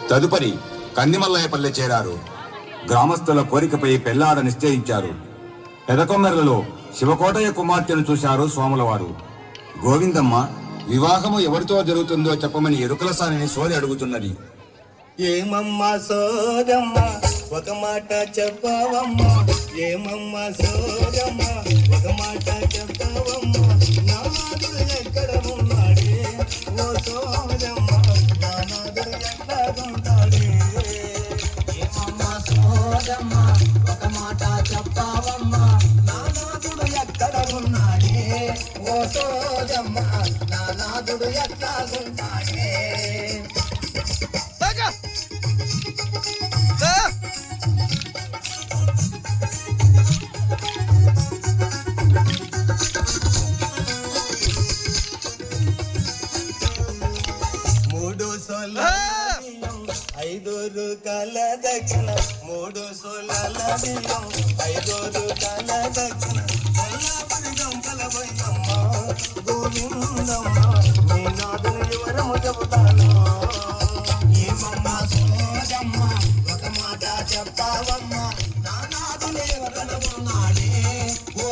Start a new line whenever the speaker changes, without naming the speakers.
తదుపరి కందిమల్లయ్యపల్లె చేరారు. గ్రామస్తుల కోరికపై పెళ్లాడ నిశ్చయించారు. పెదకొమ్మెర్లలో శివకోటయ్య కుమార్తెను చూశారు సోములవారు. గోవిందమ్మ వివాహము ఎవరితో జరుగుతుందో చెప్పమని ఎరుకల సానిని సోది అడుగుతున్నది.
ఏమమ్మా సోదమ్మ ఒక మాట చెప్పవమ్మా, ఏమమ్మా సోదమ్మ ఒక మాట చెప్పవమ్మ, నాదుడు ఎక్కడ ఉన్నాడే ఓ సోదమ్మ, నాదుడు ఎక్కడ ఉంటాడే. ఏమమ్మా సోదమ్మ ఒక మాట చెప్పవమ్మ, నాదుడు ఎక్కడ ఉన్నాడే ఓ సోదమ్మ, నాదుడు ఎక్కడ ఉంటాడే. ఐదోరు కాల దక్షిణ మూడు సోలాల బియ్యం, ఐదోరు కాల దక్షిణ కొల్లాపురి గంపల పోయమ్మ గోవిందమ్మ, నీ నాదుని వివరము చెబుతాను. ఏమమ్మ సోదమ్మ ఒక మాట చెప్తావమ్మ, నా నాదుని వివరమున్నాడే ఓ